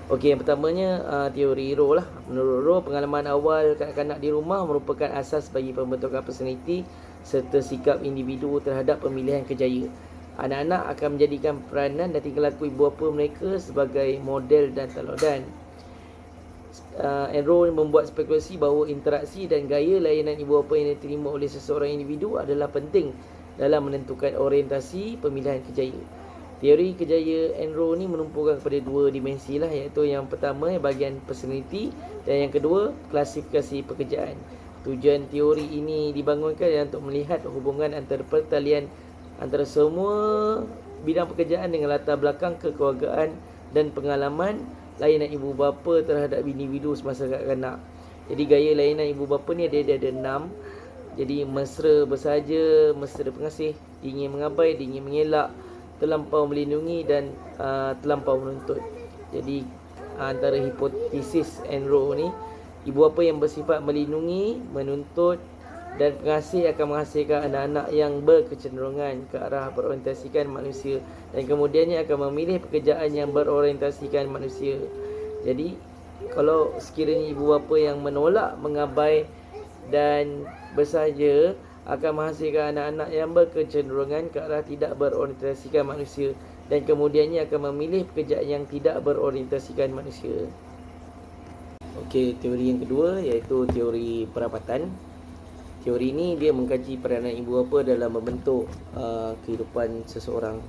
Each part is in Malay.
Okey, yang pertamanya teori Rowe lah. Menurut Rowe, pengalaman awal kanak-kanak di rumah merupakan asas bagi pembentukan personaliti serta sikap individu terhadap pemilihan kerjaya. Anak-anak akan menjadikan peranan dan tingkah laku ibu bapa mereka sebagai model dan teladan. Enroll membuat spekulasi bahawa interaksi dan gaya layanan ibu bapa yang diterima oleh seseorang individu adalah penting dalam menentukan orientasi pemilihan kerjaya. Teori kerjaya Enroll ni menumpukan kepada dua dimensi lah, iaitu yang pertama bahagian personality dan yang kedua klasifikasi pekerjaan. Tujuan teori ini dibangunkan untuk melihat hubungan antara pertalian antara semua bidang pekerjaan dengan latar belakang kekeluargaan dan pengalaman layanan ibu bapa terhadap individu semasa kanak-kanak. Jadi gaya layanan ibu bapa ni ada 6. Jadi mesra bersahaja, mesra pengasih, dingin mengabai, dingin mengelak, terlampau melindungi dan terlampau menuntut. Jadi antara hipotesis Enroll ni, ibu bapa yang bersifat melindungi, menuntut dan pengasih akan menghasilkan anak-anak yang berkecenderungan ke arah berorientasikan manusia dan kemudiannya akan memilih pekerjaan yang berorientasikan manusia. Jadi kalau sekiranya ibu bapa yang menolak, mengabai dan bersahaja akan menghasilkan anak-anak yang berkecenderungan ke arah tidak berorientasikan manusia dan kemudiannya akan memilih pekerjaan yang tidak berorientasikan manusia. Okey, teori yang kedua iaitu teori perapatan. Teori ini dia mengkaji peranan ibu bapa dalam membentuk kehidupan seseorang.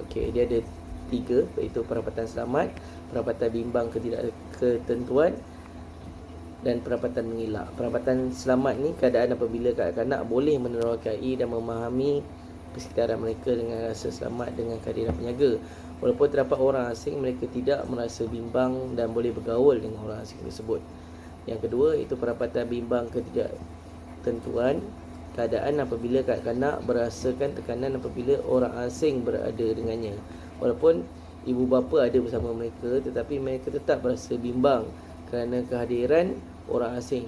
Okey, dia ada 3, iaitu perapatan selamat, perapatan bimbang ketidakketentuan dan perapatan mengelak. Perapatan selamat ni keadaan apabila kanak-kanak boleh menerokai dan memahami persekitaran mereka dengan rasa selamat dengan kehadiran penjaga. Walaupun terdapat orang asing, mereka tidak merasa bimbang dan boleh bergaul dengan orang asing tersebut. Yang kedua, itu perapatan bimbang ketidaktentuan, keadaan apabila kanak-kanak merasakan tekanan apabila orang asing berada dengannya. Walaupun ibu bapa ada bersama mereka, tetapi mereka tetap berasa bimbang kerana kehadiran orang asing.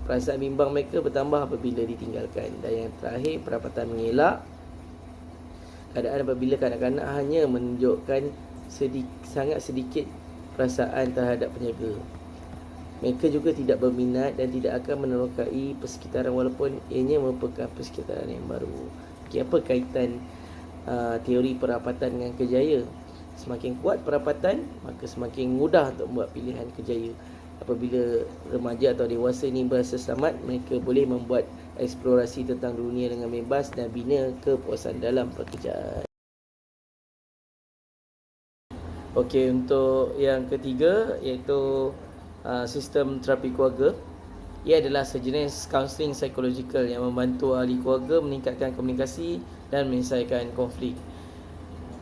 Perasaan bimbang mereka bertambah apabila ditinggalkan. Dan yang terakhir, perapatan mengelak, keadaan apabila kanak-kanak hanya menunjukkan sangat sedikit perasaan terhadap penjaga. Mereka juga tidak berminat dan tidak akan menerokai persekitaran walaupun ianya merupakan persekitaran yang baru. Okay, apa kaitan teori perapatan dengan kerjaya? Semakin kuat perapatan, maka semakin mudah untuk membuat pilihan kerjaya. Apabila remaja atau dewasa ini berasa selamat, mereka boleh membuat eksplorasi tentang dunia dengan bebas dan bina kepuasan dalam pekerjaan. Okey, untuk yang ketiga iaitu sistem terapi keluarga. Ia adalah sejenis kaunseling psikologikal yang membantu ahli keluarga meningkatkan komunikasi dan menyelesaikan konflik.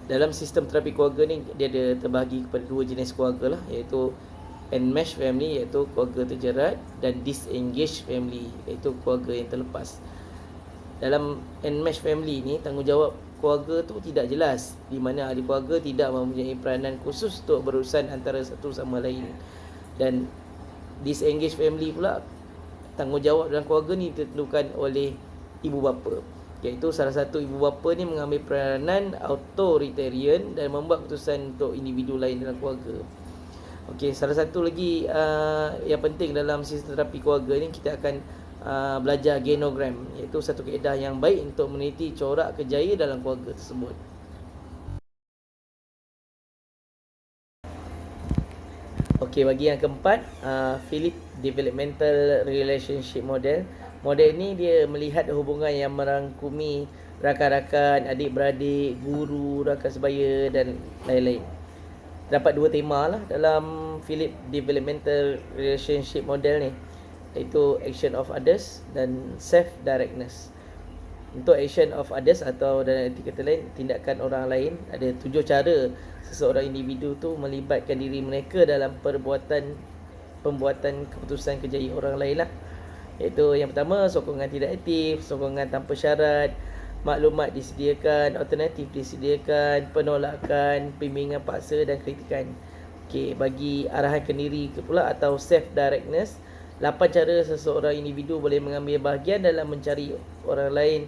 Dalam sistem terapi keluarga ni, dia ada terbahagi kepada 2 jenis keluarga lah, iaitu enmeshed family, iaitu keluarga terjerat, dan disengaged family, iaitu keluarga yang terlepas. Dalam enmeshed family ni, tanggungjawab keluarga tu tidak jelas, di mana ahli keluarga tidak mempunyai peranan khusus untuk berurusan antara satu sama lain. Dan disengaged family pula, tanggungjawab dalam keluarga ni ditentukan oleh ibu bapa, iaitu salah satu ibu bapa ni mengambil peranan authoritarian dan membuat keputusan untuk individu lain dalam keluarga. Okey, salah satu lagi yang penting dalam sistem terapi keluarga ni, kita akan belajar genogram, iaitu satu kaedah yang baik untuk meneliti corak kerjaya dalam keluarga tersebut. Okey, bagi yang keempat, Philip Developmental Relationship Model. Model ni dia melihat hubungan yang merangkumi rakan-rakan, adik-beradik, guru, rakan sebaya dan lain-lain. Dapat 2 tema lah dalam Philip Developmental Relationship Model ni, iaitu action of others dan self-directness. Untuk action of others atau dalam arti kata lain, tindakan orang lain, ada 7 cara seseorang individu tu melibatkan diri mereka dalam pembuatan keputusan kerjaya orang lain lah. Iaitu yang pertama, sokongan tidak aktif, sokongan tanpa syarat, maklumat disediakan, alternatif disediakan, penolakan, bimbingan paksa dan kritikan. Okey, bagi arahan kendiri pula atau self-directness, 8 cara seseorang individu boleh mengambil bahagian dalam mencari orang lain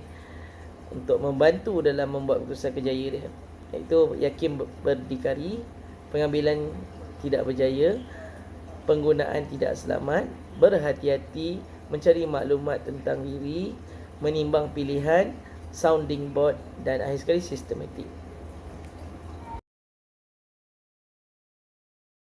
untuk membantu dalam membuat keputusan kerjaya dia. Iaitu yakin berdikari, pengambilan tidak berjaya, penggunaan tidak selamat, berhati-hati, mencari maklumat tentang diri, menimbang pilihan, sounding board dan akhir sekali sistematik.